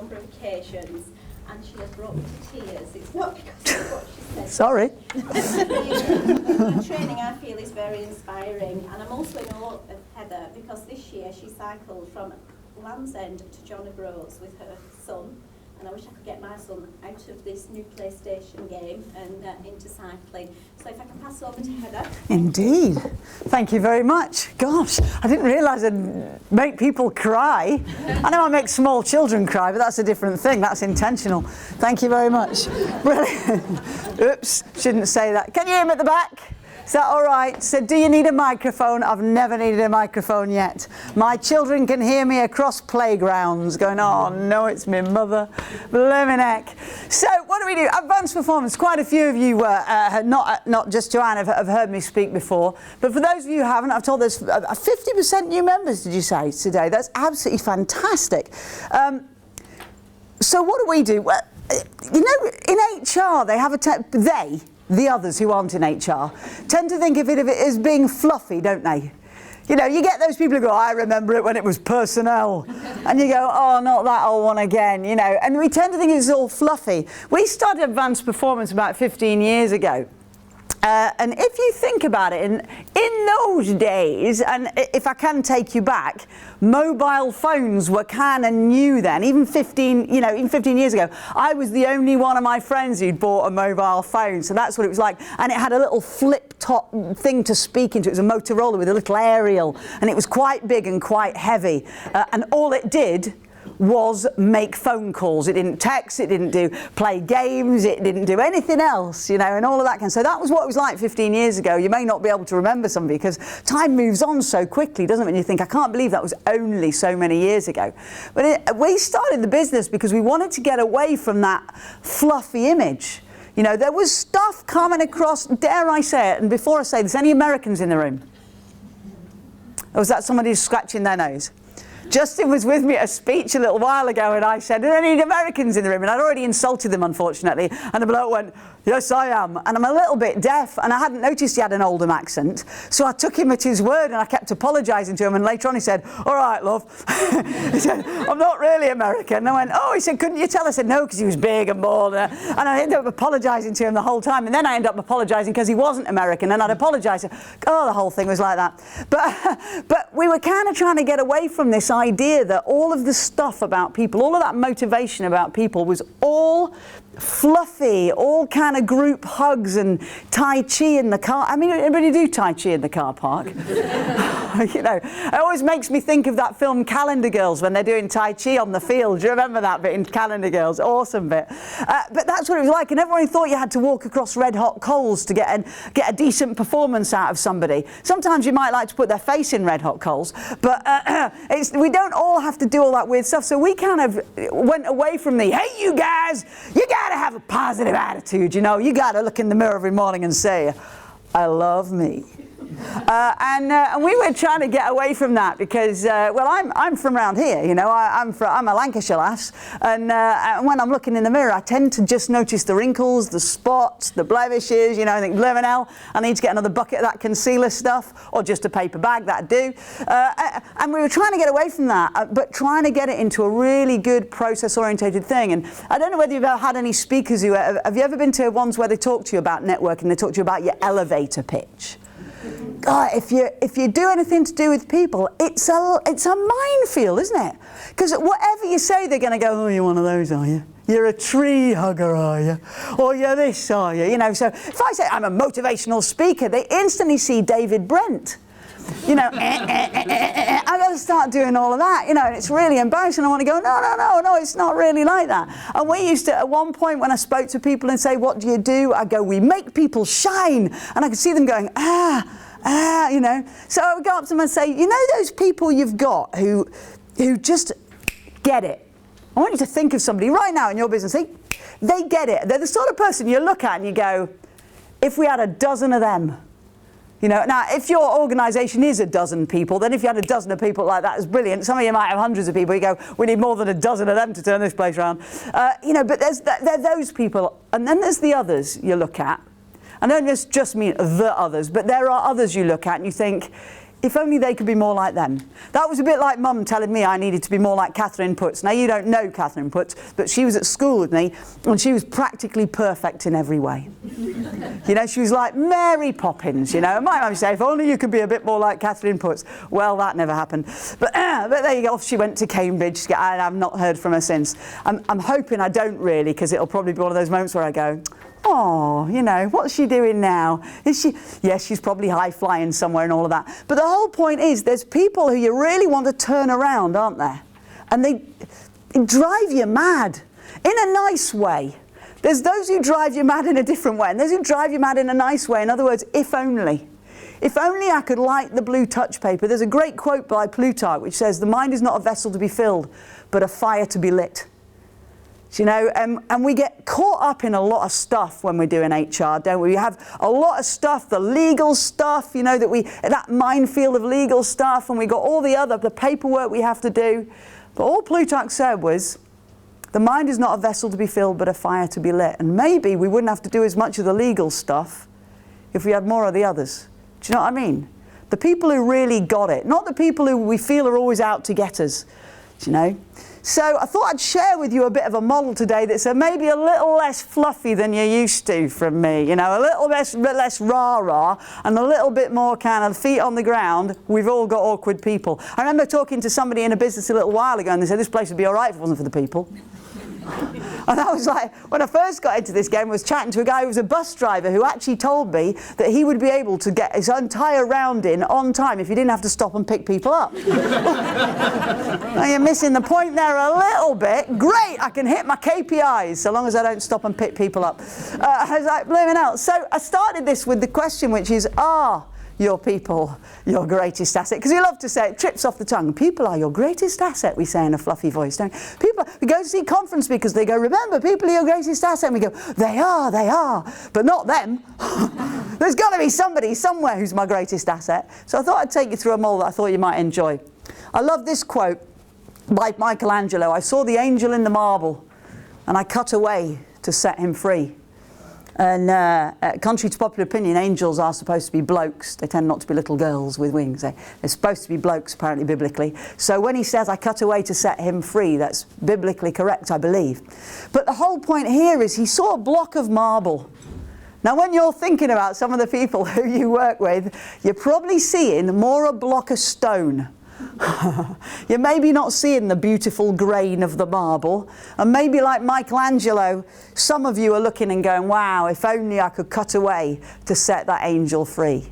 number of occasions, and she has brought me to tears. It's not because of what she said. Sorry. The training, I feel, is very inspiring, and I'm also in awe of Heather because this year she cycled from Land's End to John O'Groats with her son, and I wish I could get my son out of this new PlayStation game and into cycling. So if I can pass over to Heather. Indeed. Thank you very much. Gosh, I didn't realise I'd make people cry. I know I make small children cry, but that's a different thing. That's intentional. Thank you very much. Brilliant. Oops, shouldn't say that. Can you hear me at the back? Is that all right? So do you need a microphone? I've never needed a microphone yet. My children can hear me across playgrounds going, oh no, it's my mother. Blimmin' heck. So what do we do? Advanced performance. Quite a few of you, not just Joanne, have heard me speak before. But for those of you who haven't, I've told there's 50% new members, did you say, today? That's absolutely fantastic. So what do? Well, you know, in HR, they have the others who aren't in HR, tend to think of it as being fluffy, don't they? You know, you get those people who go, I remember it when it was personnel. And you go, oh, not that old one again, you know. And we tend to think it's all fluffy. We started Advanced Performance about 15 years ago. And if you think about it, in those days, and if I can take you back, mobile phones were kind of new then. Even 15 years ago, I was the only one of my friends who'd bought a mobile phone. So that's what it was like. And it had a little flip top thing to speak into. It was a Motorola with a little aerial, and it was quite big and quite heavy. And all it did was make phone calls. It didn't text, it didn't play games, it didn't do anything else, you know, and all of that kind of. So that was what it was like 15 years ago. You may not be able to remember some because time moves on so quickly, doesn't it? When you think, I can't believe that was only so many years ago. But we started the business because we wanted to get away from that fluffy image. You know, there was stuff coming across, dare I say it, and before I say this, any Americans in the room? Or was that somebody who's scratching their nose? Justin was with me at a speech a little while ago, and I said, are there any Americans in the room? And I'd already insulted them, unfortunately. And the bloke went, yes, I am. And I'm a little bit deaf, and I hadn't noticed he had an Oldham accent. So I took him at his word, and I kept apologising to him. And later on he said, all right, love. He said, I'm not really American. And I went, oh, he said, couldn't you tell? I said, no, because he was big and bald. And I ended up apologising to him the whole time. And then I ended up apologising because he wasn't American. And I'd apologise. Oh, the whole thing was like that. But we were kind of trying to get away from this idea that all of the stuff about people, all of that motivation about people was all fluffy, all kind of group hugs and Tai Chi in the car. I mean, anybody do Tai Chi in the car park? You know, it always makes me think of that film Calendar Girls when they're doing Tai Chi on the field. Do you remember that bit in Calendar Girls? Awesome bit. But that's what it was like, and everyone thought you had to walk across red hot coals to get a decent performance out of somebody. Sometimes you might like to put their face in red hot coals, but we don't all have to do all that weird stuff. So we kind of went away from the, hey, you guys, you got to have a positive attitude, you know. You got to look in the mirror every morning and say, I love me. And we were trying to get away from that because, well, I'm from around here, you know. I'm a Lancashire lass, and when I'm looking in the mirror, I tend to just notice the wrinkles, the spots, the blemishes. You know, I think, blimmin' hell, I need to get another bucket of that concealer stuff, or just a paper bag, that'd do. And we were trying to get away from that, but trying to get it into a really good process-orientated thing. And I don't know whether you've ever had any speakers who have you ever been to ones where they talk to you about networking? They talk to you about your elevator pitch. God, if you do anything to do with people, it's a minefield, isn't it? Because whatever you say, they're going to go, oh, you're one of those, are you? You're a tree hugger, are you? Or you're this, are you? You know, so if I say I'm a motivational speaker, they instantly see David Brent. You know, I got to start doing all of that, you know, and it's really embarrassing. I want to go, no, it's not really like that. And we used to, at one point when I spoke to people and say, what do you do? I go, we make people shine. And I could see them going, you know. So I would go up to them and say, you know those people you've got who just get it? I want you to think of somebody right now in your business. They get it. They're the sort of person you look at and you go, if we had a dozen of them. You know, now, if your organisation is a dozen people, then if you had a dozen of people like that, it's brilliant. Some of you might have hundreds of people. You go, we need more than a dozen of them to turn this place around. You know, but they're those people. And then there's the others you look at. I don't just mean the others, but there are others you look at and you think, If only they could be more like them. That was a bit like Mum telling me I needed to be more like Catherine Putz. Now, you don't know Catherine Putz, but she was at school with me, and she was practically perfect in every way. You know, she was like Mary Poppins, you know. And my mum would say, if only you could be a bit more like Catherine Putz. Well, that never happened. But there you go. Off she went to Cambridge, and I've not heard from her since. I'm hoping I don't really, because it'll probably be one of those moments where I go, oh, you know, what's she doing now? Is she? Yes, she's probably high-flying somewhere and all of that. But the whole point is there's people who you really want to turn around, aren't there? And they drive you mad in a nice way. There's those who drive you mad in a different way, and those who drive you mad in a nice way. In other words, if only. If only I could light the blue touch paper. There's a great quote by Plutarch which says, the mind is not a vessel to be filled, but a fire to be lit. You know, and we get caught up in a lot of stuff when we're doing HR, don't we? We have a lot of stuff, the legal stuff, you know, that minefield of legal stuff, and we got all the paperwork we have to do. But all Plutarch said was, the mind is not a vessel to be filled, but a fire to be lit. And maybe we wouldn't have to do as much of the legal stuff if we had more of the others. Do you know what I mean? The people who really got it, not the people who we feel are always out to get us, do you know? So I thought I'd share with you a bit of a model today that's maybe a little less fluffy than you're used to from me. You know, a little bit less rah-rah and a little bit more kind of feet on the ground. We've all got awkward people. I remember talking to somebody in a business a little while ago and they said, this place would be all right if it wasn't for the people. And I was like, when I first got into this game, I was chatting to a guy who was a bus driver who actually told me that he would be able to get his entire round in on time if he didn't have to stop and pick people up. Now you're missing the point there a little bit. Great, I can hit my KPIs so long as I don't stop and pick people up. I was like, blooming out. So I started this with the question, which is, are your people your greatest asset? Because we love to say it, trips off the tongue. People are your greatest asset, we say in a fluffy voice, don't we? People, we go to see conference speakers, they go, remember, people are your greatest asset. And we go, they are, but not them. There's got to be somebody somewhere who's my greatest asset. So I thought I'd take you through a model that I thought you might enjoy. I love this quote by Michelangelo. I saw the angel in the marble and I cut away to set him free. And contrary to popular opinion, angels are supposed to be blokes. They tend not to be little girls with wings. They're supposed to be blokes, apparently, biblically. So when he says, I cut away to set him free, that's biblically correct, I believe. But the whole point here is he saw a block of marble. Now, when you're thinking about some of the people who you work with, you're probably seeing more a block of stone. You're maybe not seeing the beautiful grain of the marble, and maybe like Michelangelo, some of you are looking and going, wow, if only I could cut away to set that angel free.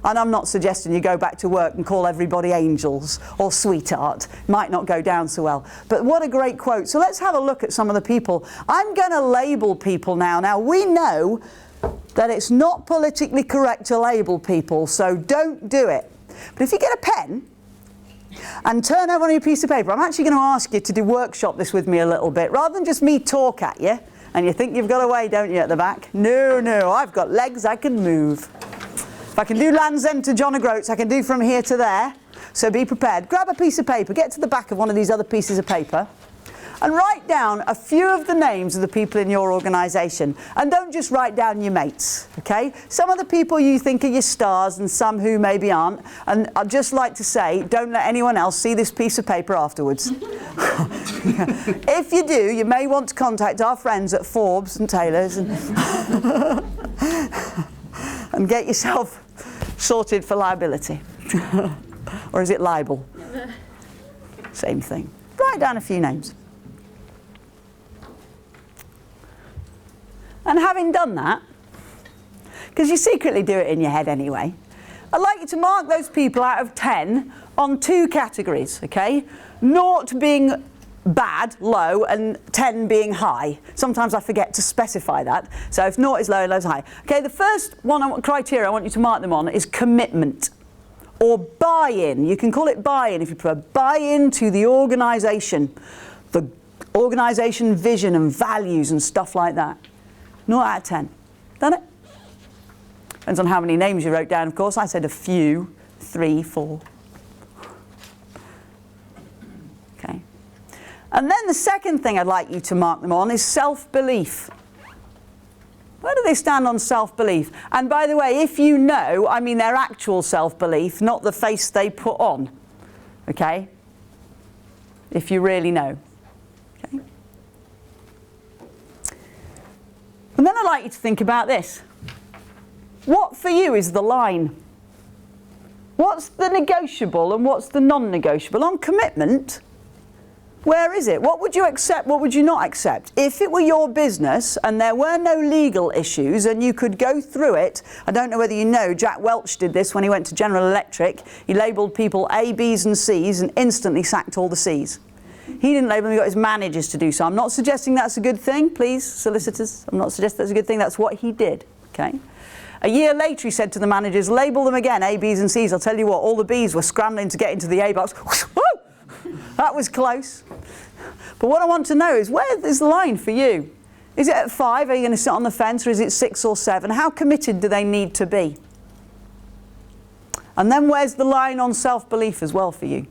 And I'm not suggesting you go back to work and call everybody angels or sweetheart. Might not go down so well. But what a great quote. So let's have a look at some of the people. I'm going to label people now. Now we know that it's not politically correct to label people, so don't do it. But if you get a pen and turn over on your piece of paper, I'm actually going to ask you to do workshop this with me a little bit, rather than just me talk at you, and you think you've got away, don't you, at the back? No, I've got legs, I can move. If I can do Land's End to John O'Groats, I can do from here to there, so be prepared. Grab a piece of paper, get to the back of one of these other pieces of paper, and write down a few of the names of the people in your organisation. And don't just write down your mates, okay? Some of the people you think are your stars and some who maybe aren't. And I'd just like to say, don't let anyone else see this piece of paper afterwards. If you do, you may want to contact our friends at Forbes and Taylor's and, and get yourself sorted for liability. Or is it libel? Same thing. Write down a few names. And having done that, because you secretly do it in your head anyway, I'd like you to mark those people out of 10 on 2 categories, okay? 0 being bad, low, and 10 being high. Sometimes I forget to specify that. So if 0 is low and low is high. Okay, the first criteria I want you to mark them on is commitment or buy-in. You can call it buy-in if you prefer. Buy-in to the organisation, the organisation vision and values and stuff like that. 0 out of 10. Done it? Depends on how many names you wrote down, of course. I said a few, 3, 4. Okay. And then the second thing I'd like you to mark them on is self-belief. Where do they stand on self-belief? And by the way, if you know, I mean their actual self-belief, not the face they put on. Okay? If you really know. Okay? And then I'd like you to think about this. What for you is the line? What's the negotiable and what's the non-negotiable? On commitment, where is it? What would you accept, what would you not accept? If it were your business and there were no legal issues and you could go through it, I don't know whether you know, Jack Welch did this when he went to General Electric. He labelled people A, Bs and Cs and instantly sacked all the Cs. He didn't label them, he got his managers to do so. I'm not suggesting that's a good thing, please, solicitors. I'm not suggesting that's a good thing, that's what he did, okay? A year later he said to the managers, label them again, A, Bs and Cs. I'll tell you what, all the Bs were scrambling to get into the A box. Woo! That was close. But what I want to know is, where is the line for you? Is it at 5? Are you going to sit on the fence, or is it 6 or 7? How committed do they need to be? And then where's the line on self-belief as well for you?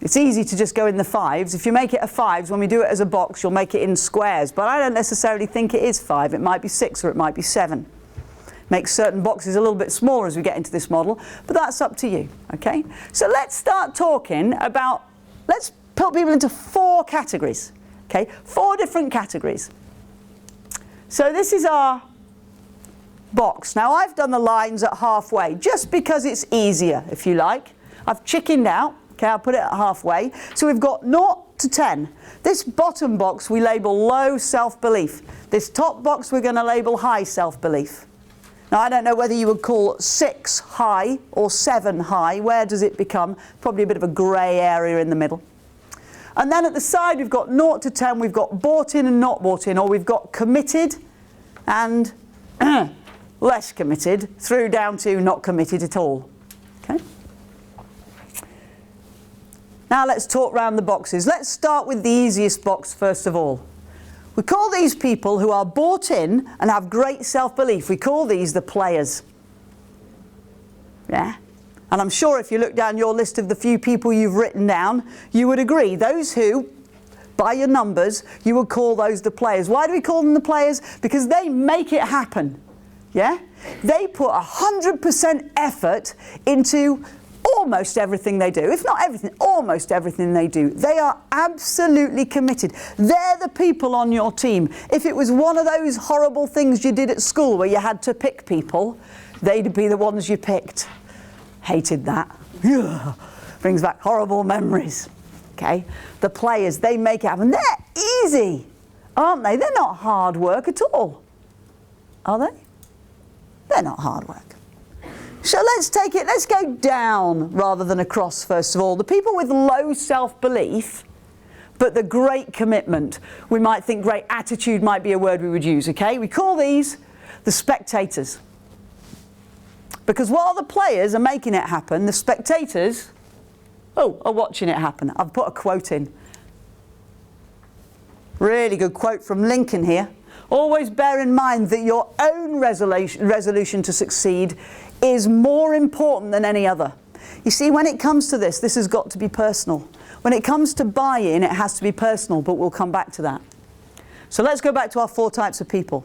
It's easy to just go in the 5s. If you make it a 5s, when we do it as a box, you'll make it in squares. But I don't necessarily think it is 5. It might be 6 or it might be 7. Make certain boxes a little bit smaller as we get into this model, but that's up to you, okay? So let's start talking about, let's put people into 4 categories, okay? 4 different categories. So this is our box. Now I've done the lines at halfway, just because it's easier, if you like. I've chickened out, okay, I'll put it at halfway. So we've got 0 to 10. This bottom box we label low self-belief. This top box we're going to label high self-belief. Now I don't know whether you would call 6 high or 7 high. Where does it become? Probably a bit of a grey area in the middle. And then at the side we've got 0 to 10, we've got bought in and not bought in, or we've got committed and less committed, through down to not committed at all. Okay? Now let's talk round the boxes. Let's start with the easiest box first of all. We call these people who are bought in and have great self-belief, we call these the players. Yeah? And I'm sure if you look down your list of the few people you've written down, you would agree. Those who, by your numbers, you would call those the players. Why do we call them the players? Because they make it happen. Yeah? They put 100% effort into almost everything they do. If not everything, almost everything they do. They are absolutely committed. They're the people on your team. If it was one of those horrible things you did at school where you had to pick people, they'd be the ones you picked. Hated that. Brings back horrible memories. Okay? The players, they make it happen. They're easy, aren't they? They're not hard work at all. Are they? They're not hard work. So let's take it, let's go down rather than across first of all. The people with low self-belief, but the great commitment. We might think great attitude might be a word we would use, okay? We call these the spectators. Because while the players are making it happen, the spectators, are watching it happen. I've put a quote in. Really good quote from Lincoln here. Always bear in mind that your own resolution to succeed is more important than any other. You see, when it comes to this has got to be personal. When it comes to buy-in, it has to be personal, but we'll come back to that. So let's go back to our 4 types of people.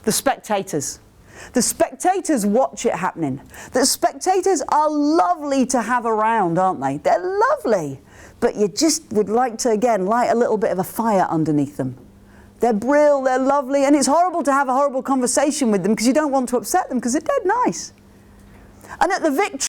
The spectators. The spectators watch it happening. The spectators are lovely to have around, aren't they? They're lovely. But you just would like to, again, light a little bit of a fire underneath them. They're brilliant, they're lovely, and it's horrible to have a horrible conversation with them because you don't want to upset them because they're dead nice. And at the victory